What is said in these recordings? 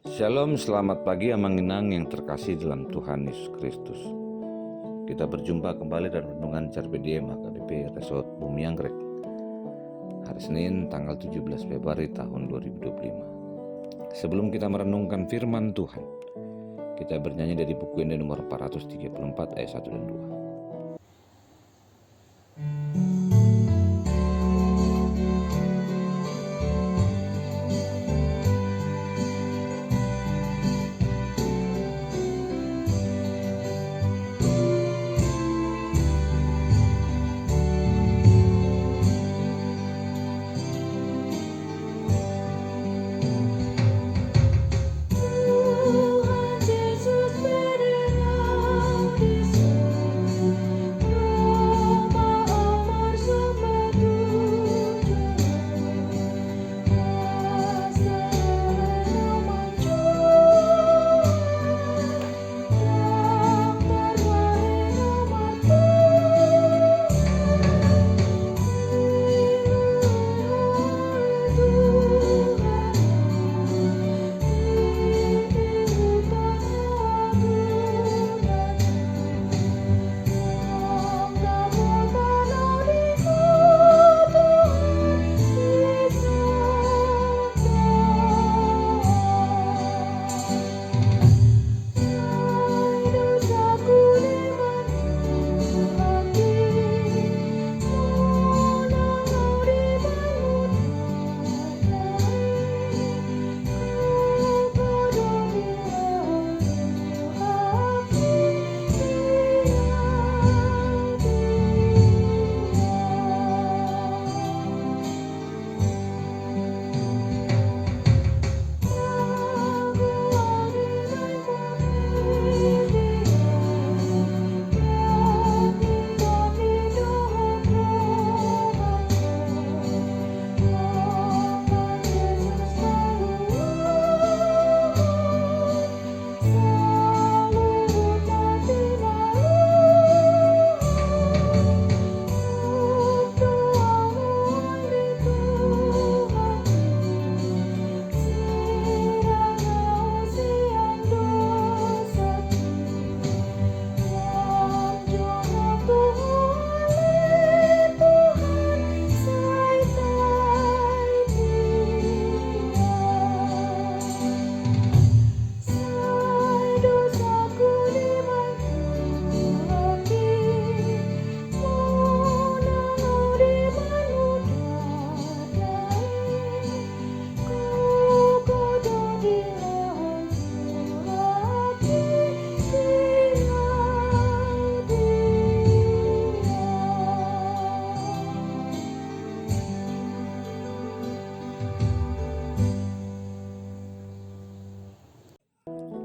Shalom, selamat pagi Amanginang yang terkasih dalam Tuhan Yesus Kristus. Kita berjumpa kembali dalam renungan CRPDM HKBP Resort Bumi Anggrek. Hari Senin tanggal 17 Februari tahun 2025. Sebelum kita merenungkan firman Tuhan, kita bernyanyi dari buku ini nomor 434 ayat 1 dan 2.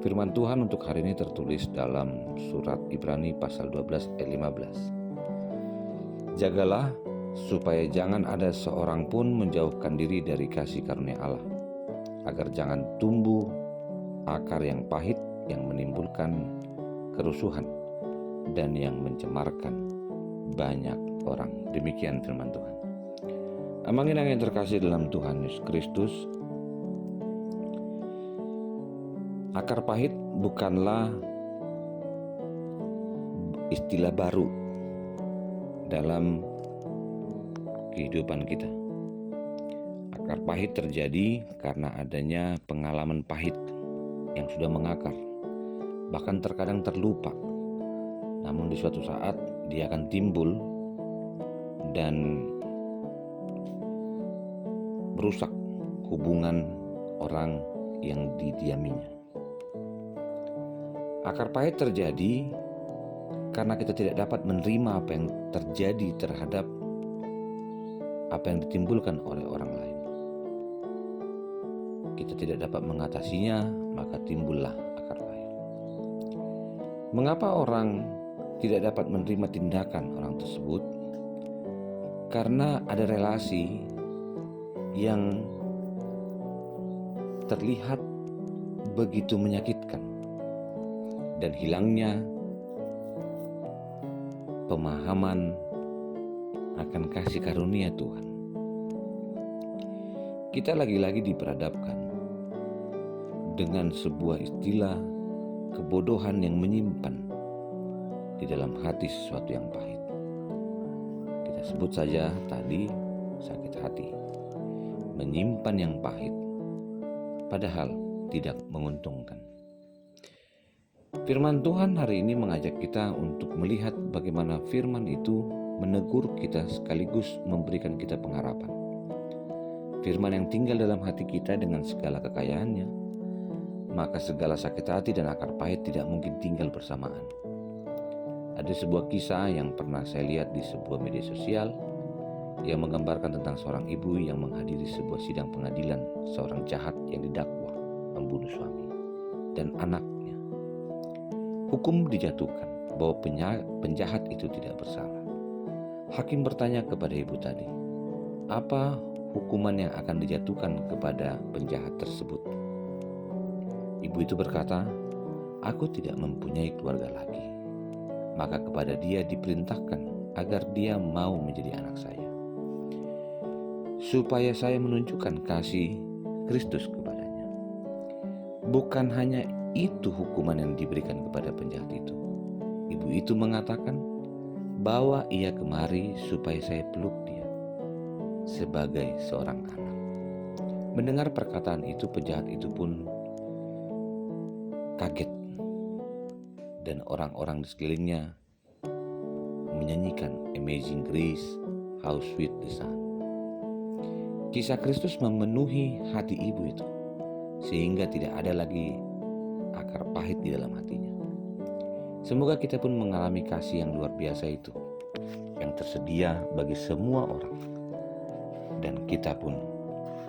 Firman Tuhan untuk hari ini tertulis dalam surat Ibrani pasal 12 ayat 15. Jagalah supaya jangan ada seorang pun menjauhkan diri dari kasih karunia Allah, agar jangan tumbuh akar yang pahit yang menimbulkan kerusuhan dan yang mencemarkan banyak orang. Demikian firman Tuhan. Amanginang yang terkasih dalam Tuhan Yesus Kristus, akar pahit bukanlah istilah baru dalam kehidupan kita. Akar pahit terjadi karena adanya pengalaman pahit yang sudah mengakar, bahkan terkadang terlupa. Namun di suatu saat dia akan timbul dan merusak hubungan orang yang didiaminya. Akar pahit terjadi karena kita tidak dapat menerima apa yang terjadi terhadap apa yang ditimbulkan oleh orang lain. Kita tidak dapat mengatasinya, maka timbullah akar pahit. Mengapa orang tidak dapat menerima tindakan orang tersebut? Karena ada relasi yang terlihat begitu menyakitkan. Dan hilangnya pemahaman akan kasih karunia Tuhan. Kita lagi-lagi diperhadapkan dengan sebuah istilah kebodohan yang menyimpan di dalam hati sesuatu yang pahit. Kita sebut saja tadi sakit hati, menyimpan yang pahit, padahal tidak menguntungkan. Firman Tuhan hari ini mengajak kita untuk melihat bagaimana firman itu menegur kita sekaligus memberikan kita pengharapan. Firman yang tinggal dalam hati kita dengan segala kekayaannya, maka segala sakit hati dan akar pahit tidak mungkin tinggal bersamaan. Ada sebuah kisah yang pernah saya lihat di sebuah media sosial yang menggambarkan tentang seorang ibu yang menghadiri sebuah sidang pengadilan seorang jahat yang didakwa membunuh suami dan anaknya. Hukum dijatuhkan bahwa penjahat itu tidak bersalah. Hakim bertanya kepada ibu tadi, apa hukuman yang akan dijatuhkan kepada penjahat tersebut? Ibu itu berkata, aku tidak mempunyai keluarga lagi, maka kepada dia diperintahkan agar dia mau menjadi anak saya, supaya saya menunjukkan kasih Kristus kepadanya. Bukan hanya itu hukuman yang diberikan kepada penjahat itu. Ibu itu mengatakan, bawa ia kemari supaya saya peluk dia sebagai seorang anak. Mendengar perkataan itu, penjahat itu pun kaget, dan orang-orang di sekelilingnya menyanyikan Amazing Grace, How Sweet the Sound. Kisah Kristus memenuhi hati ibu itu, sehingga tidak ada lagi akar pahit di dalam hatinya. Semoga kita pun mengalami kasih yang luar biasa itu, yang tersedia bagi semua orang. Dan kita pun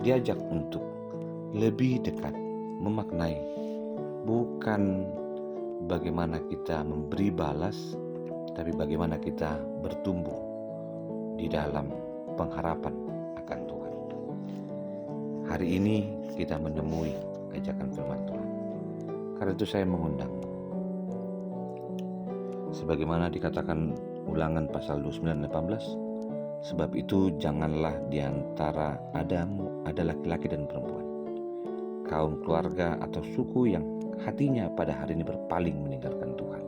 diajak untuk lebih dekat memaknai bukan bagaimana kita memberi balas, tapi bagaimana kita bertumbuh di dalam pengharapan akan Tuhan. Hari ini kita menemui ajakan firman Tuhan. Karena itu saya mengundangmu. Sebagaimana dikatakan Ulangan pasal 29 ayat 18, sebab itu janganlah di antara adamu ada laki-laki dan perempuan, kaum keluarga atau suku yang hatinya pada hari ini berpaling meninggalkan Tuhan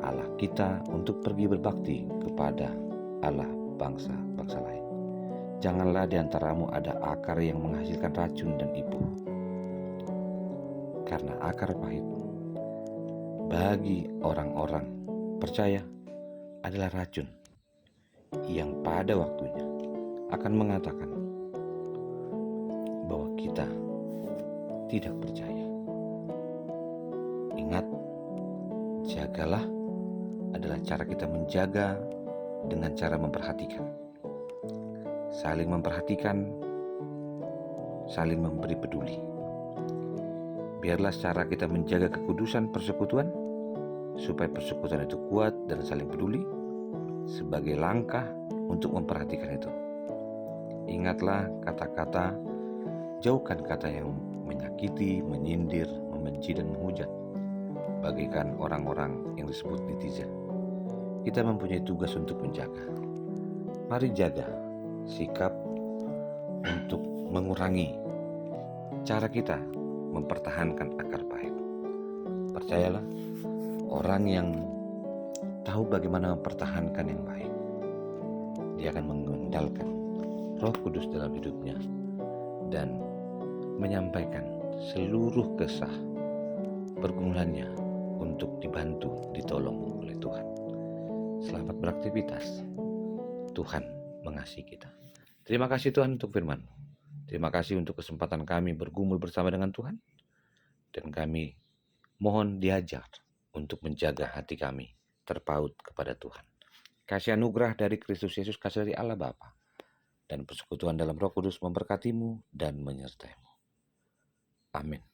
Allah kita untuk pergi berbakti kepada Allah bangsa-bangsa lain. Janganlah di antaramu ada akar yang menghasilkan racun dan ibu, karena akar pahit bagi orang-orang percaya adalah racun yang pada waktunya akan mengatakan bahwa kita tidak percaya. Ingat, jagalah adalah cara kita menjaga dengan cara memperhatikan. Saling memperhatikan, saling memberi peduli. Biarlah cara kita menjaga kekudusan persekutuan, supaya persekutuan itu kuat dan saling peduli, sebagai langkah untuk memperhatikan itu. Ingatlah kata-kata, jauhkan kata yang menyakiti, menyindir, membenci dan menghujat, bagaikan orang-orang yang disebut netizen. Kita mempunyai tugas untuk menjaga. Mari jaga sikap untuk mengurangi cara kita mempertahankan akar pahit. Percayalah, orang yang tahu bagaimana mempertahankan yang baik, dia akan mengandalkan Roh Kudus dalam hidupnya dan menyampaikan seluruh kesah pergumulannya untuk dibantu, ditolong oleh Tuhan. Selamat beraktivitas. Tuhan mengasihi kita. Terima kasih Tuhan untuk firman. Terima kasih untuk kesempatan kami bergumul bersama dengan Tuhan. Dan kami mohon diajar untuk menjaga hati kami terpaut kepada Tuhan. Kasih anugerah dari Kristus Yesus, kasih dari Allah Bapa, dan persekutuan dalam Roh Kudus memberkatimu dan menyertaimu. Amin.